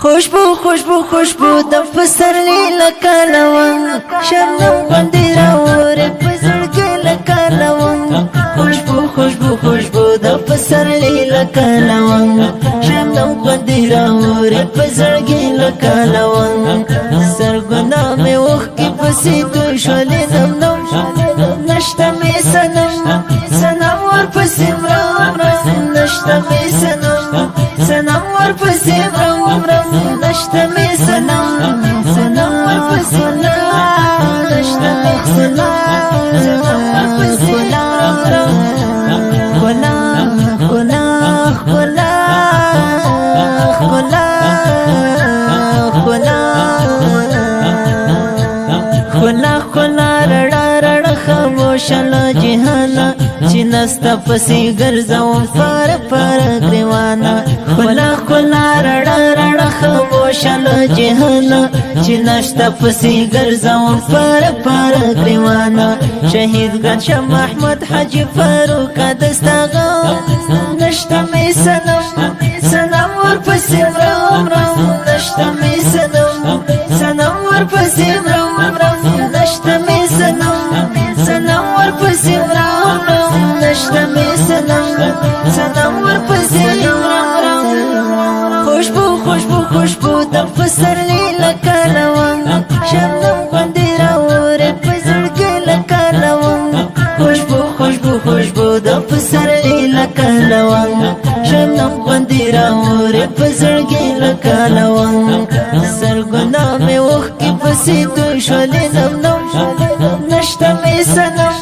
خوشبو خوشبو خوشبو د پسرلی لکالوان شبنم غوندې راوړې په زړګي لکالوان خوشبو خوشبو خوشبو د پسرلی لکالوان شبنم غوندې راوړې په زړګي لکالوان سرګنا مې اوښکې پسې توی شولې نم نم نشته مې سنم سنم ورپسې مرم نشته مې سنم سنم ورپسې مرم نشته مې سنم سنم ورپسې نشته مې سنم ورپسې خلا خلا خلا خلا خلا خلا خلا رړا رړا خاموشه له جهانه چې نسته پسې ګرځوم پر پر ګریوانه خلا خلا رړا رړا خاموشه له جهانه چې نسته پسې ګرځوم پر پر ګریوانه شهید ګل شاه محمد حاجي فاروق دستا غم نشته مې سنم سنم ورپسې مرم نشته مې سنم سنم ورپسې مرم نشته مې سنم سنم ورپسې مرم نشته مې سنم سنم ورپسې مرم خوشبو خوشبو خوشبو د پسرلی لکالوان شبنم غوندې راوړې په زړګي لکالوان خوشبو خوشبو خوشبو د پسرلی لکالوان شبنم غوندې راوړې په زړګي لکالوان سرګنا مې اوښکې پسې توی شولې نم نم نشته مې سنم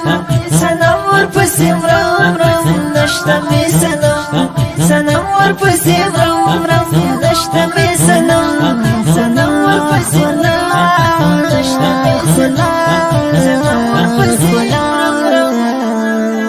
سنم ورپسې مرم نشته مې سنم سنم ورپسې مرم نشته مې سنم سنم ورپسې نشته مې سنم ورپسې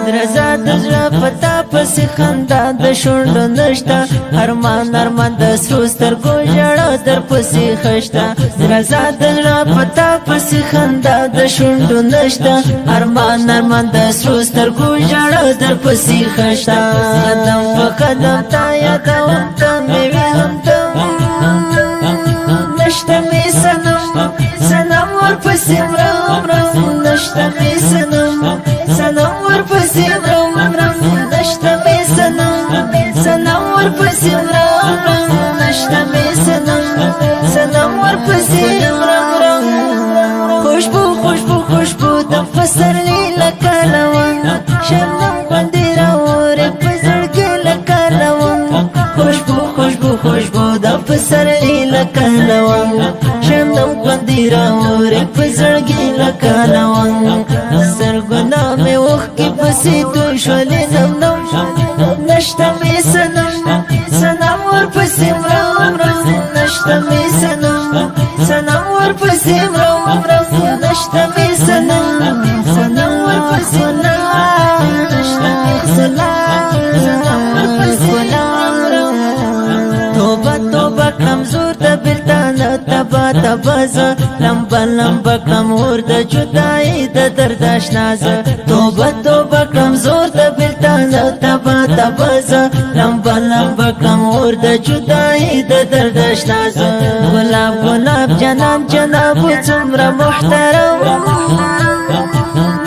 درزا د زړه پتا پسې خندا د شونډو نشته ارمان ارمان د سرو سترګو ژړا در پسې خشته درزا د زړه پتا پسې خندا د شونډو نشته ارمان ارمان د سرو سترګو ژړا در پسې خشته قدم په قدم تا یادوم ته مې وي همدم نشته مې سنم سنم ورپسې مرم نشته مې سنم سنم ورپسې مرم نشته مې سنم سنم ورپسې مرم نشته مې سنم سنم ورپسې مرم خوشبو خوشبو خوشبو د پسرلی لکالوان شبنم غوندې راوړې په زړګي لکالوان خوشبو خوشبو خوشبو د پسرلی لکالوان شبنم غوندې راوړې په زړګي لکالوان سرګنا مې اوښکې پسې توی شولې نم نم نشته مې سنم سنم ورپسې مرم نشته مې سنم سنم ورپسې مرم نشته مې سنم سنم ورپسې نشته مې سنم ورپسې توبه توبه کمزور د بلتان تبا تبازه لمبا لمبا کمور د جدائی د درد اشنازه توبه توبه کمزور د بلتان تبا تبازه لمبا لمبا کمور د جدائی د درد اشنازه گلاب گلاب جناب جناب څومره محترم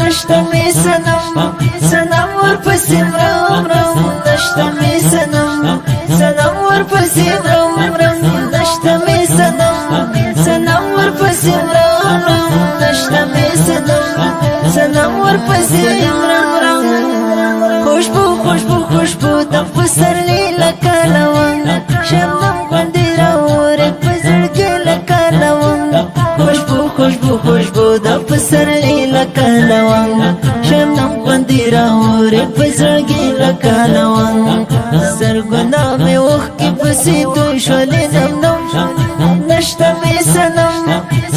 نشته مې سنم سنم ورپسې مرم نشته مې سنم سنم ورپسې مرم نشته مې سنم سنم ورپسې مرم نشته مې سنم سنم ورپسې مرم خوشبو خوشبو خوشبو د پسرلی لکالوان شبنم غوندې راوړې په زړګي لکالوان خوشبو خوشبو خوشبو د پسرلی لکالوان شبنم غوندې راوړې په زړګي لکالوان سرګنا مې اوښکې پسې توی شولې نم نم نشته مې سنم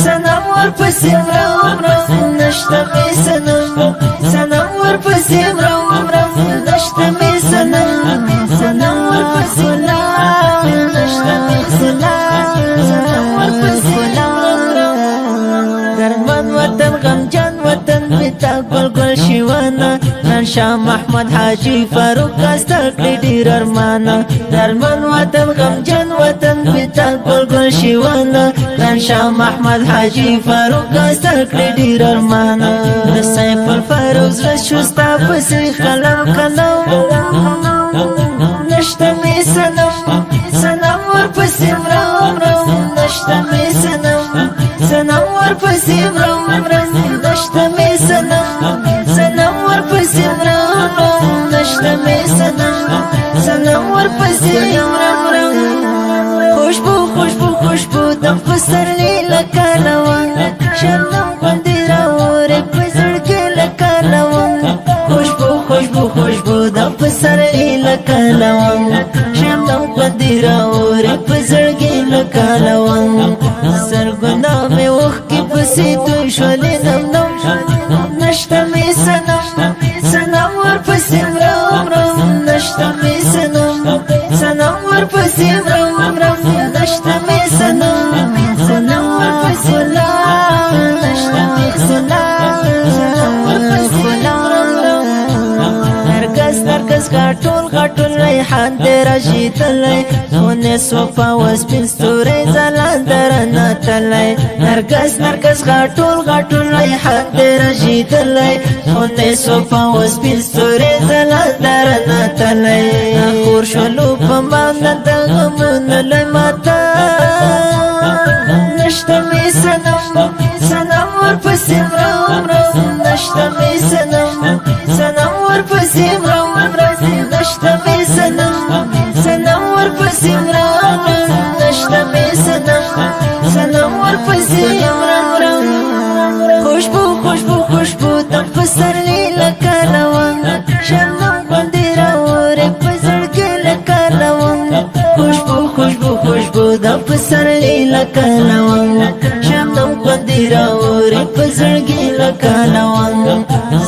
سنم ورپسې مرم نشته مې سنم سنم ورپسې مرم نشته مې سنم سنم ورپسې نشته مې سنم ورپسې درمن وطن غمجن وطن پتا گل گل شیوانا نن شاه محمد حاجی فاروق کاستا کړی ډیر ارمان درمن وطن غمجن وطن بیتال ګل شیوان شاه محمد حاجی فاروق کاستا کړی ډیر ارمان سیف الفاروق زړه شستا پسې قلم قلم نشته می سنم سنم ورپسې مرم نشته می سنم سنم ورپسې مرم نشته می سنم سنم ورپسې مرم نشته می سنم سنم ورپسې مرم خوشبو خوشبو خوشبو د پسرلی لکه روان شبنم غوندې راوړې په زړګي لکه روان خوشبو خوشبو خوشبو د پسرلی لکه روان شبنم غوندې راوړې په زړګي لکه روان سرګنا مې اوښکې پسې توی شولې نم نم نشته مې سنم سنم ورپسې مرم نشته مې سنم سنم ورپسې مرم نشته مې سنم سنم ورپسې نشته مې سنم ورپسې نرګس نرګس غاټول غاټول ریحان دې راشیدلی خونې صوفا وسپین ستوري ځلانده رانه تللی نرګس نرګس غاټول غاټول ریحان دې راشیدلی خونې صوفا وسپین ستوري ځلانده رانه تللی خور شولو په مانا د غمونو لوی ماته نشته مې سنم سنم ورپسې مرم نشته مې سنم سنم ورپسې مرم نشته مې سنم سنم ورپسې مرم نشته مې سنم سنم ورپسې مرم خوشبو خوشبو خوشبو د پسرلی لکه روان شبنم غوندې راوړې په زړګي لکه روان خوشبو خوشبو خوشبو د پسرلی لکه روان شبنم غوندې راوړې په زړګي لکه روان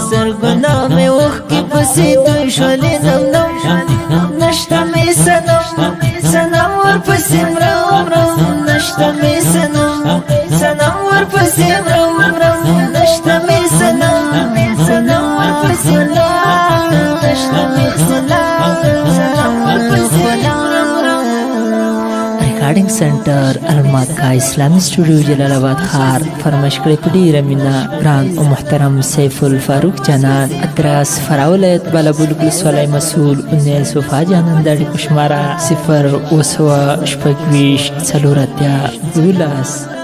سرګنا مې اوښکې پسې توی شولې نم نم نشته مې سنم سنم ورپسې مرم نشته مې سنم سنم ورپسې مرم نشته مې سنم سنم ورپسې نشته مې سنم سنم ورپسې ریکارډینګ سنټر الماکا اسلامي سټوډیو جلال آباد ښار فرمایش کړی په ډیره مینه ګران او محترم سیف الفاروق جانان ادرس فراه ولایت بالابلوک ولسوالۍ مسؤل 19 وفا جانان د اړیکو شماره 0 اوسوه شپږ ویشت څلور اتیا 12